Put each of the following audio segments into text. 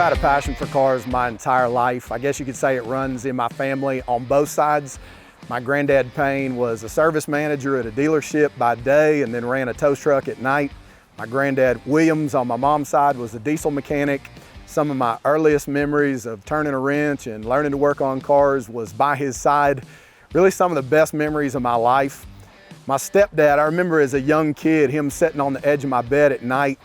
had a passion for cars my entire life. I guess you could say it runs in my family on both sides. My granddad Payne was a service manager at a dealership by day and then ran a tow truck at night. My granddad Williams on my mom's side was a diesel mechanic. Some of my earliest memories of turning a wrench and learning to work on cars was by his side. Really some of the best memories of my life. My stepdad, I remember as a young kid, him sitting on the edge of my bed at night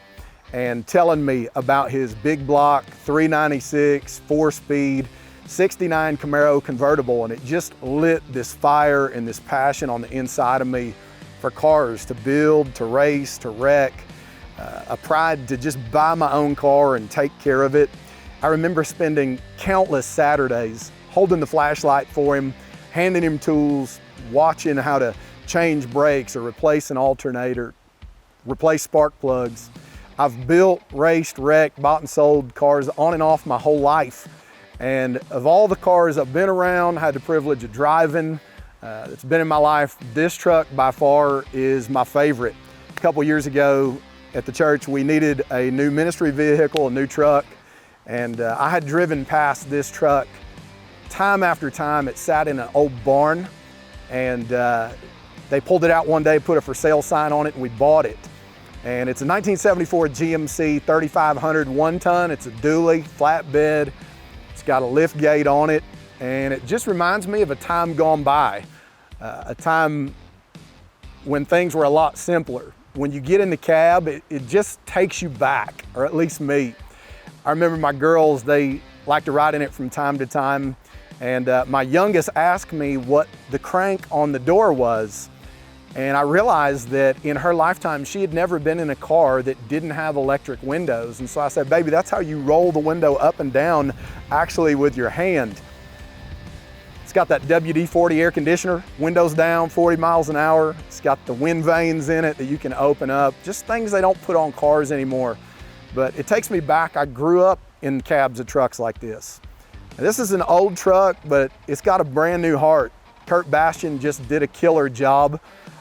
and telling me about his big block 396 4-speed 69 Camaro convertible, and it just lit this fire and this passion on the inside of me for cars, to build, to race, to wreck, a pride to just buy my own car and take care of it. I remember spending countless Saturdays holding the flashlight for him, handing him tools, watching how to change brakes or replace an alternator, replace spark plugs. I've built, raced, wrecked, bought and sold cars on and off my whole life. And of all the cars I've been around, had the privilege of driving, that's been in my life, this truck by far is my favorite. A couple years ago at the church, we needed a new ministry vehicle, a new truck. And I had driven past this truck time after time. It sat in an old barn, and they pulled it out one day, put a for sale sign on it, and we bought it. And it's a 1974 GMC 3500 1-ton. It's a dually, flatbed. It's got a lift gate on it. And it just reminds me of a time gone by, a time when things were a lot simpler. When you get in the cab, it just takes you back, or at least me. I remember my girls, they like to ride in it from time to time. And my youngest asked me what the crank on the door was. And I realized that in her lifetime, she had never been in a car that didn't have electric windows. And so I said, baby, that's how you roll the window up and down, actually with your hand. It's got that WD-40 air conditioner, windows down, 40 miles an hour. It's got the wind vanes in it that you can open up. Just things they don't put on cars anymore. But it takes me back. I grew up in cabs of trucks like this. Now, this is an old truck, but it's got a brand new heart. Kurt Bastian just did a killer job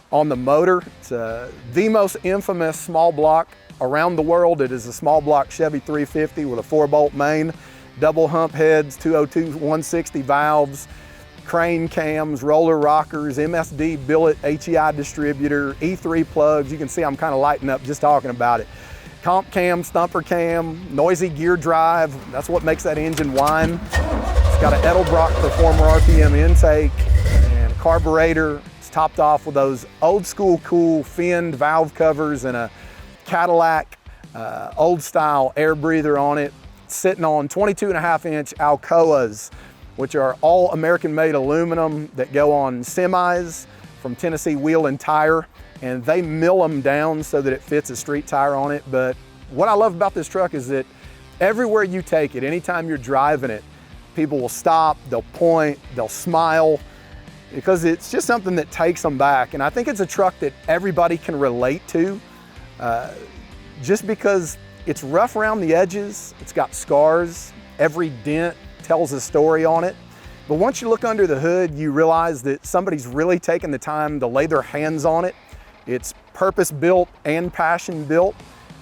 on the motor. It's the most infamous small block around the world. It is a small block Chevy 350 with a 4-bolt main, double hump heads, 202 160 valves, crane cams, roller rockers, MSD billet HEI distributor, E3 plugs. You can see I'm kind of lighting up just talking about it. Comp cam, stumper cam, noisy gear drive. That's what makes that engine whine. It's got an Edelbrock Performer RPM intake and a carburetor. Topped off with those old school cool finned valve covers and a Cadillac old style air breather on it, sitting on 22.5-inch Alcoas, which are all American made aluminum that go on semis from Tennessee Wheel and Tire, and they mill them down so that it fits a street tire on it. But what I love about this truck is that everywhere you take it, anytime you're driving it, people will stop, they'll point, they'll smile, because it's just something that takes them back. And I think it's a truck that everybody can relate to, just because it's rough around the edges, it's got scars, every dent tells a story on it. But once you look under the hood, you realize that somebody's really taken the time to lay their hands on it. It's purpose-built and passion-built,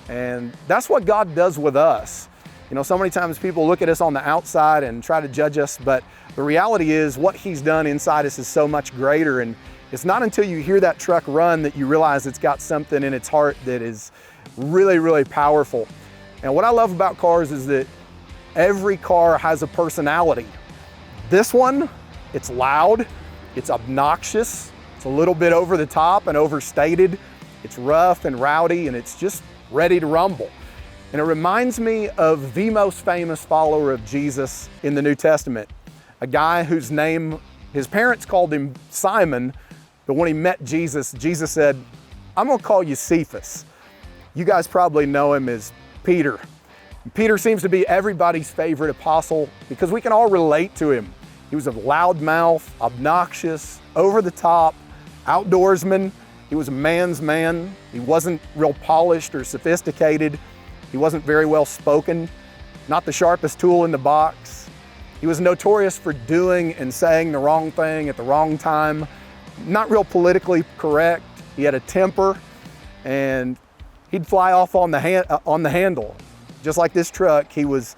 and that's what God does with us. You know, so many times people look at us on the outside and try to judge us, but the reality is what He's done inside us is so much greater. And it's not until you hear that truck run that you realize it's got something in its heart that is really, really powerful. And what I love about cars is that every car has a personality. This one, it's loud, it's obnoxious, it's a little bit over the top and overstated, it's rough and rowdy, and it's just ready to rumble. And it reminds me of the most famous follower of Jesus in the New Testament, a guy whose name, his parents called him Simon, but when he met Jesus, Jesus said, I'm gonna call you CEPHAS. You guys probably know him as Peter. Peter seems to be everybody's favorite apostle because we can all relate to him. He was a loudmouth, obnoxious, over the top, outdoorsman. He was a man's man. He wasn't real polished or sophisticated. He wasn't very well spoken, not the sharpest tool in the box. He was notorious for doing and saying the wrong thing at the wrong time, not real politically correct. He had a temper, and he'd fly off on the handle. Just like this truck, he was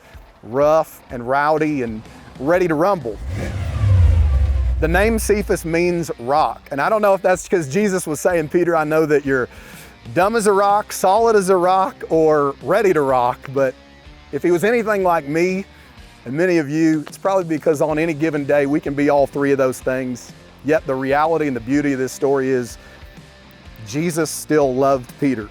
rough and rowdy and ready to rumble. The name Cephas means rock. And I don't know if that's because Jesus was saying, Peter, I know that you're dumb as a rock, solid as a rock, or ready to rock. But if he was anything like me and many of you, it's probably because on any given day we can be all three of those things. Yet the reality and the beauty of this story is Jesus still loved Peter.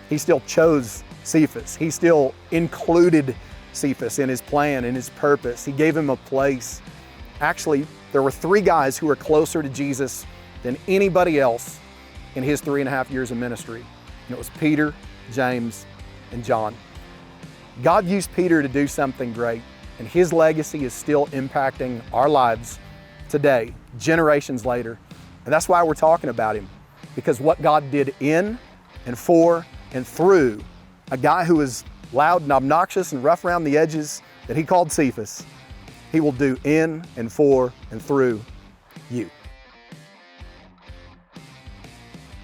He still chose Cephas. He still included Cephas in his plan, in his purpose. He gave him a place. Actually, there were three guys who were closer to Jesus than anybody else in his 3.5 years of ministry. And it was Peter, James, and John. God used Peter to do something great, and his legacy is still impacting our lives today, generations later. And that's why we're talking about him, because what God did in and for and through a guy who was loud and obnoxious and rough around the edges that he called Cephas, he will do in and for and through you.